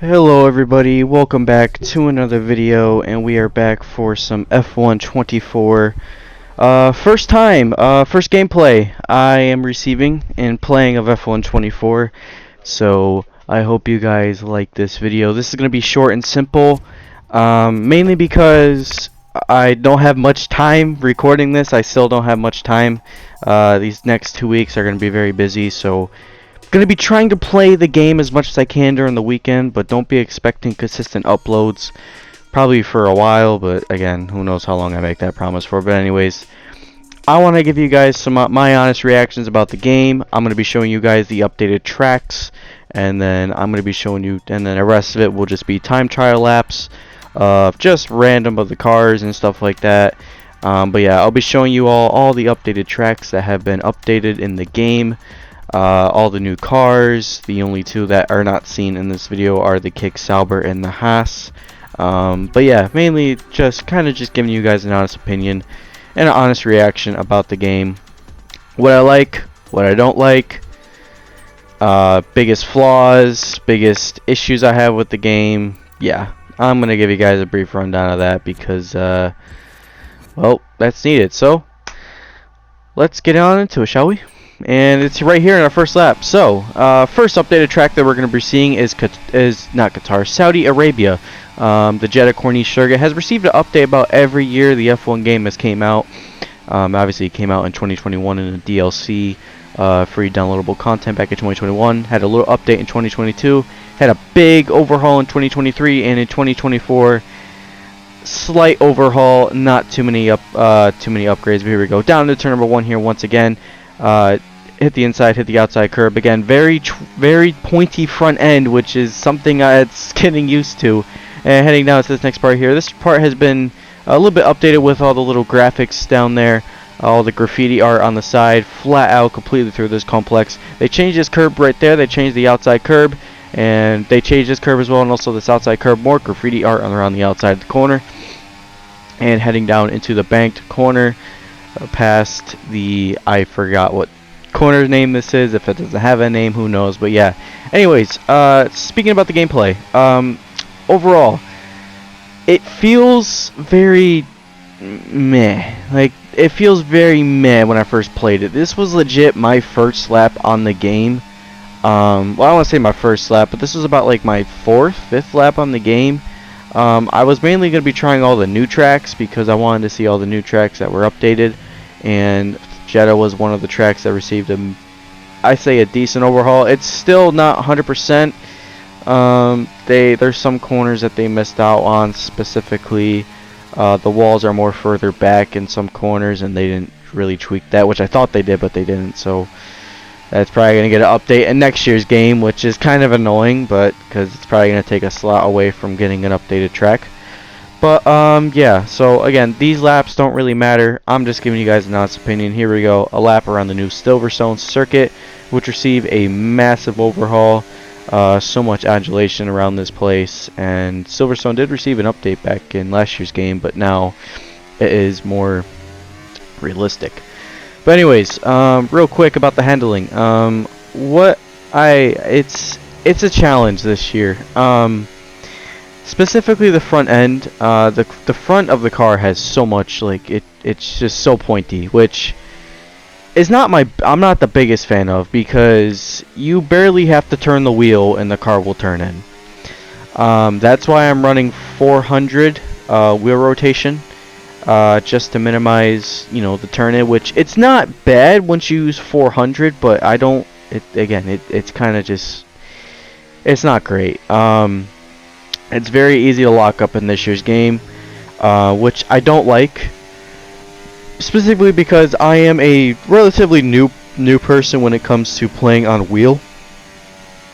Hello everybody, welcome back to another video, and we are back for some F1 24. First time, first gameplay I am receiving and playing of F1 24, so I hope you guys like this video. This is going to be short and simple, mainly because I don't have much time recording this. I still don't have much time. These next 2 weeks are going to be very busy, so gonna be trying to play the game as much as I can during the weekend, but don't be expecting consistent uploads probably for a while, but again, who knows how long I make that promise for. But anyways, I want to give you guys some my honest reactions about the game. I'm going to be showing you guys the updated tracks, and then I'm going to be showing you, and then the rest of it will just be time trial laps of just random of the cars and stuff like that. But yeah, I'll be showing you all the updated tracks that have been updated in the game. All the new cars. The only two that are not seen in this video are the Kick Sauber and the Haas. But yeah, mainly just giving you guys an honest opinion and an honest reaction about the game. What I like, what I don't like, biggest flaws, biggest issues I have with the game. Yeah, I'm gonna give you guys a brief rundown of that because, well, that's needed. So let's get on into it, shall we? And it's right here in our first lap. So, first updated track that we're going to be seeing is not Qatar, Saudi Arabia. The Jeddah Corniche circuit has received an update about every year the F1 game has came out. Obviously, it came out in 2021 in a DLC, free downloadable content back in 2021. Had a little update in 2022. Had a big overhaul in 2023, and in 2024, slight overhaul. Not too many upgrades. But here we go. Down to turn number 1 here once again. Hit the inside, hit the outside curb again. Very pointy front end, which is something it's getting used to. And heading down to this next part here. This part has been a little bit updated with all the little graphics down there, all the graffiti art on the side, flat out completely through this complex. They changed this curb right there. They changed the outside curb, and they changed this curb as well, and also this outside curb. More graffiti art around the outside of the corner. And heading down into the banked corner. Past the, I forgot what corner name this is. If it doesn't have a name, who knows. But yeah, anyways, speaking about the gameplay, overall it feels very meh. Like, it feels very meh when I first played it. This was legit my first lap on the game. Well, I don't want to say my first lap, but this was about like my fifth lap on the game. I was mainly going to be trying all the new tracks because I wanted to see all the new tracks that were updated, and Jeddah was one of the tracks that received a decent overhaul. It's still not 100%. There's some corners that they missed out on specifically. The walls are more further back in some corners, and they didn't really tweak that, which I thought they did, but they didn't. So that's probably going to get an update in next year's game, which is kind of annoying, but because it's probably going to take a slot away from getting an updated track. But yeah, so again, these laps don't really matter. I'm just giving you guys an honest opinion. Here we go, a lap around the new Silverstone circuit, which received a massive overhaul. So much adulation around this place, and Silverstone did receive an update back in last year's game, but now it is more realistic. But anyways, real quick about the handling. It's a challenge this year. Specifically the front end. The front of the car has so much, like, it's just so pointy, which is I'm not the biggest fan of, because you barely have to turn the wheel and the car will turn in. That's why I'm running 400 wheel rotation. Just to minimize, the turn-in, which it's not bad once you use 400, but I don't, it's kind of just, it's not great. It's very easy to lock up in this year's game, which I don't like, specifically because I am a relatively new person when it comes to playing on wheel,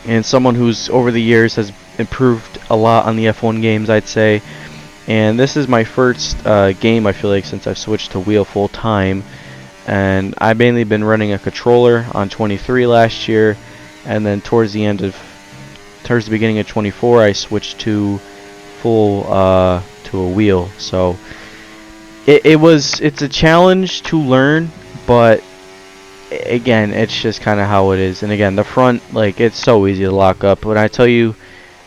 and someone who's over the years has improved a lot on the F1 games, I'd say. And this is my first game, I feel like, since I've switched to wheel full time. And I've mainly been running a controller on 23 last year, and then towards the beginning of 24, I switched to full to a wheel. So it's a challenge to learn, but again, it's just kind of how it is. And again, the front, like, it's so easy to lock up. When I tell you,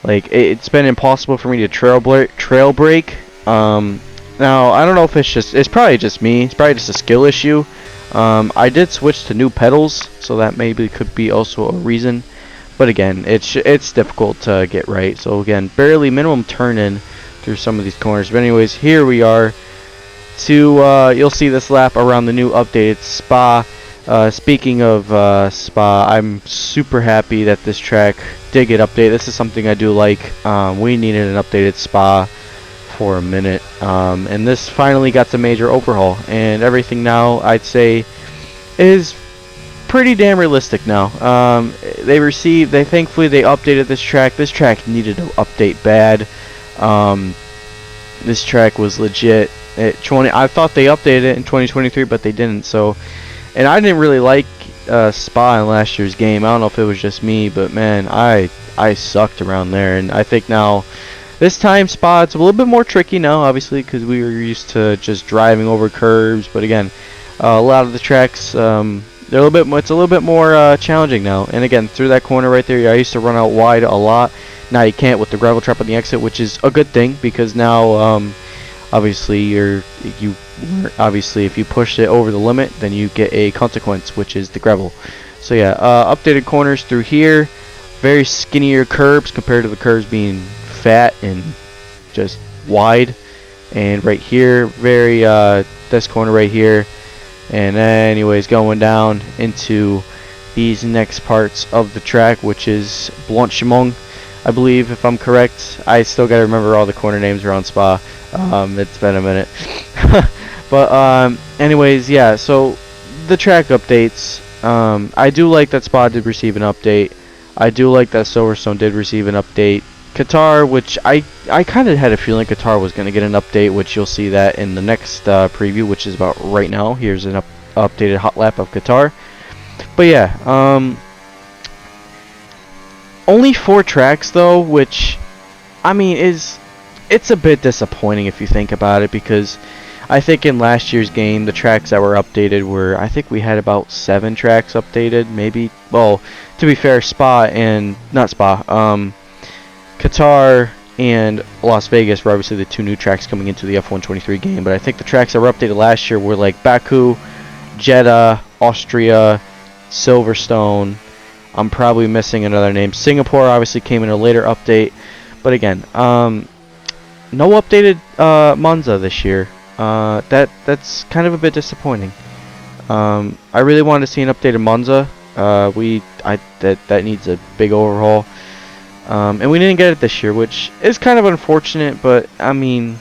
Like it's been impossible for me to trail brake. Now I don't know if it's probably just me. It's probably just a skill issue. I did switch to new pedals, so that maybe could be also a reason. But again, it's difficult to get right. So again, barely minimum turn in through some of these corners. But anyways, here we are. You'll see this lap around the new updated Spa. Speaking of Spa, I'm super happy that this track did get updated. This is something I do like. We needed an updated Spa for a minute, and this finally got the major overhaul, and everything now I'd say is pretty damn realistic now. Thankfully they updated this track. This track needed to update bad. This track was legit. I thought they updated it in 2023, but they didn't. So, and I didn't really like Spa in last year's game. I don't know if it was just me, but man, I sucked around there, and I think now this time Spa, it's a little bit more tricky now, obviously, because we were used to just driving over curbs. But again, a lot of the tracks, it's a little bit more challenging now. And again, through that corner right there, I used to run out wide a lot. Now you can't with the gravel trap on the exit, which is a good thing, because now obviously if you push it over the limit, then you get a consequence, which is the gravel. So yeah, updated corners through here, very skinnier curbs compared to the curbs being fat and just wide. And right here, very this corner right here, and anyways, going down into these next parts of the track, which is Blanchimont, I believe, if I'm correct. I still gotta remember all the corner names around Spa. It's been a minute. But anyways, yeah, so the track updates, I do like that Spa did receive an update. I do like that Silverstone did receive an update. Qatar, which I kind of had a feeling Qatar was going to get an update, which you'll see that in the next preview, which is about right now. Here's an updated hot lap of Qatar. But yeah, only 4 tracks though, which I mean it's a bit disappointing if you think about it, because I think in last year's game the tracks that were updated were, I think we had about 7 tracks updated, maybe. Well, to be fair, Qatar and Las Vegas were obviously the 2 new tracks coming into the F1 23 game, but I think the tracks that were updated last year were like Baku, Jeddah, Austria, Silverstone. I'm probably missing another name. Singapore obviously came in a later update, but again, no updated Monza this year. That's kind of a bit disappointing. I really wanted to see an updated Monza. That needs a big overhaul. And we didn't get it this year, which is kind of unfortunate, but I mean,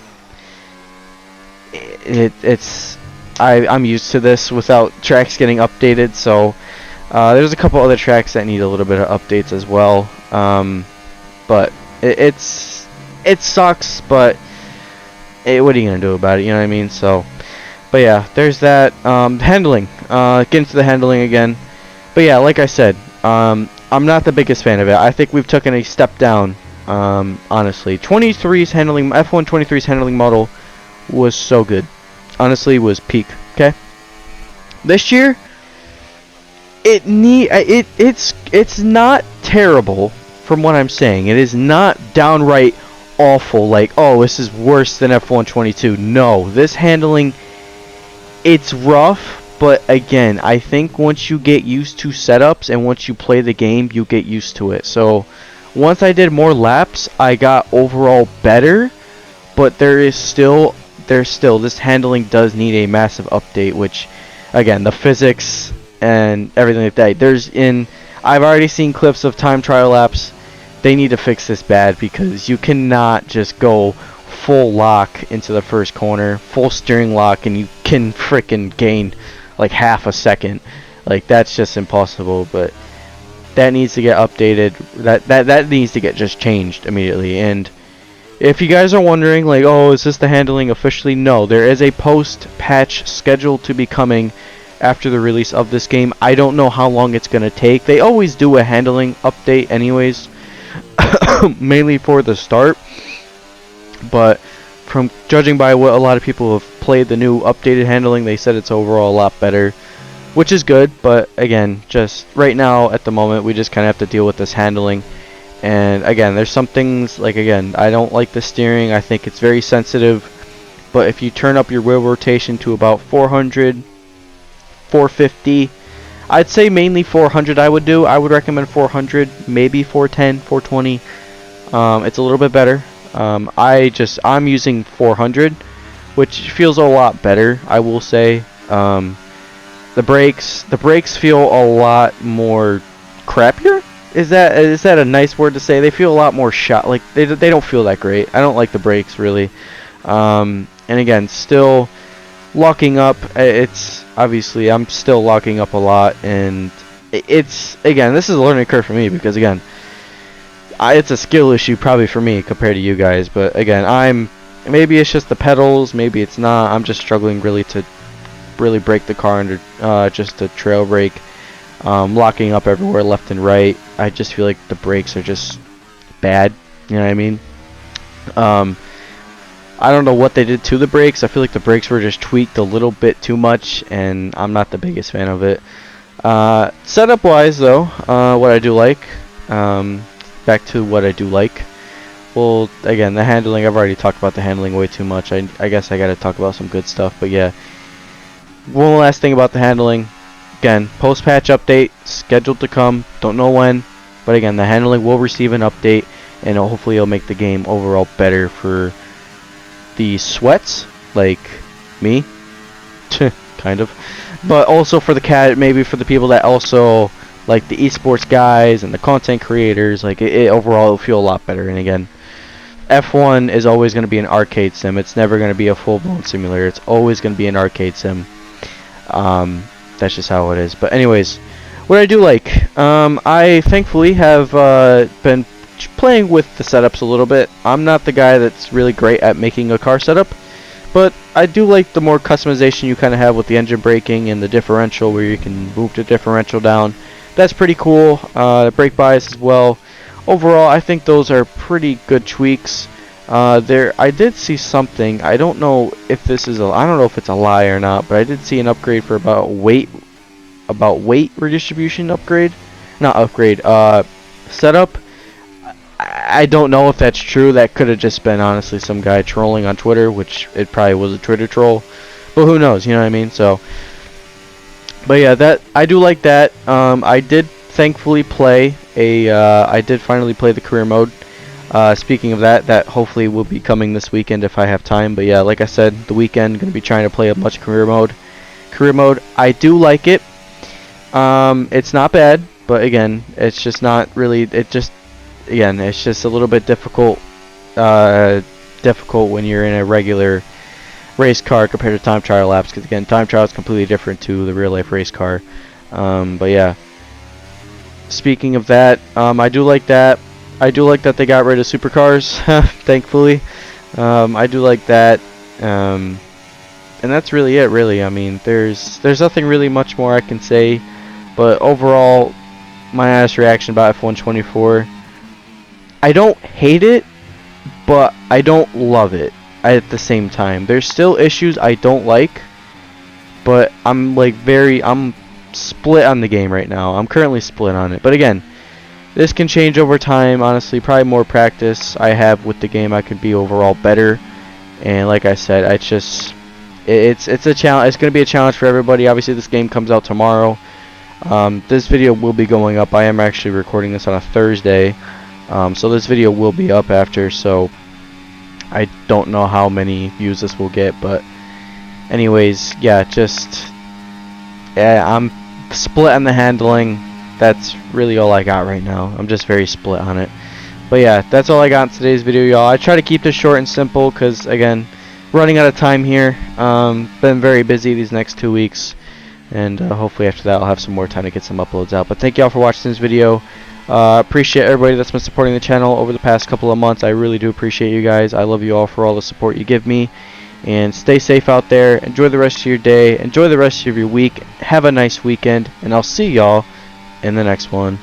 I'm used to this without tracks getting updated. So there's a couple other tracks that need a little bit of updates as well. But it sucks, but what are you gonna do about it? You know what I mean? So, but yeah, there's that. Handling. Get into the handling again. But yeah, like I said, I'm not the biggest fan of it. I think we've taken a step down, honestly. F1 23's handling model was so good. Honestly, was peak. Okay. This year, it's not terrible from what I'm saying. It is not downright awful, like, oh, this is worse than F1 22. No, this handling, it's rough. But again, I think once you get used to setups and once you play the game, you get used to it. So once I did more laps, I got overall better. But this handling does need a massive update, which again, the physics and everything like that. I've already seen clips of time trial laps. They need to fix this bad, because you cannot just go full lock into the first corner, full steering lock, and you can frickin' gain like half a second. Like, that's just impossible. But that needs to get updated. That needs to get just changed immediately. And if you guys are wondering, like, oh, is this the handling officially? No, there is a post patch scheduled to be coming after the release of this game. I don't know how long it's gonna take. They always do a handling update anyways, mainly for the start. But from judging by what a lot of people have played the new updated handling, they said it's overall a lot better, which is good. But again, just right now at the moment, we just kind of have to deal with this handling. And again, there's some things like, again, I don't like the steering. I think it's very sensitive. But if you turn up your wheel rotation to about 400, 450, I'd say mainly 400 I would do. I would recommend 400, maybe 410, 420. It's a little bit better. I'm using 400, which feels a lot better, I will say. The brakes feel a lot more crappier. Is that a nice word to say? They feel a lot more shot. Like they don't feel that great. I don't like the brakes really. And again, still locking up. It's obviously I'm still locking up a lot, and it's again, this is a learning curve for me because again, it's a skill issue probably for me compared to you guys. But again, maybe it's just the pedals, maybe it's not. I'm just struggling really to break the car under just a trail brake. Locking up everywhere left and right. I just feel like the brakes are just bad. You know what I mean? I don't know what they did to the brakes. I feel like the brakes were just tweaked a little bit too much, and I'm not the biggest fan of it. Setup wise though, what I do like, back to what I do like. Well, again, the handling, I've already talked about the handling way too much. I guess I gotta talk about some good stuff, but yeah. One last thing about the handling. Again, post-patch update scheduled to come. Don't know when, but again, the handling will receive an update, and hopefully it'll make the game overall better for the sweats, like me, kind of, but also for the maybe for the people that also like the esports guys and the content creators. Like it overall, it'll feel a lot better. And again, F1 is always going to be an arcade sim. It's never going to be a full-blown simulator. It's always going to be an arcade sim. That's just how it is. But anyways, what I do like, I thankfully have been playing with the setups a little bit. I'm not the guy that's really great at making a car setup, but I do like the more customization you kind of have with the engine braking and the differential, where you can move the differential down. That's pretty cool. Brake bias as well. Overall, I think those are pretty good tweaks. I did see something. I don't know if this is I don't know if it's a lie or not, but I did see an upgrade for about weight redistribution upgrade, not upgrade. Setup. I don't know if that's true. That could have just been honestly some guy trolling on Twitter, which it probably was a Twitter troll, but who knows? You know what I mean? So, but yeah, that I do like that. I did thankfully play I did finally play the career mode. Speaking of that hopefully will be coming this weekend if I have time. But yeah, like I said, the weekend gonna be trying to play a much career mode. I do like it. It's not bad, but again, it's just not really. Again, it's just a little bit difficult when you're in a regular race car compared to time trial laps, because again, time trial is completely different to the real life race car. But yeah, speaking of that, I do like that. I do like that they got rid of supercars, thankfully. I do like that, and that's really it. Really, I mean, there's nothing really much more I can say. But overall, my honest reaction about F124. I don't hate it, but I don't love it at the same time. There's still issues I don't like, but I'm split on the game right now. I'm currently split on it. But again, this can change over time. Honestly, probably more practice I have with the game, I could be overall better. And like I said, it's a challenge. It's going to be a challenge for everybody. Obviously, this game comes out tomorrow. This video will be going up. I am actually recording this on a Thursday. So this video will be up after, so I don't know how many views this will get, but anyways, yeah, I'm split on the handling. That's really all I got right now. I'm just very split on it. But yeah, that's all I got in today's video, y'all. I try to keep this short and simple because, again, running out of time here. Been very busy these next 2 weeks, and hopefully after that I'll have some more time to get some uploads out. But thank y'all for watching this video. Appreciate everybody that's been supporting the channel over the past couple of months. I really do appreciate you guys. I love you all for all the support you give me. And stay safe out there. Enjoy the rest of your day. Enjoy the rest of your week. Have a nice weekend. And I'll see y'all in the next one.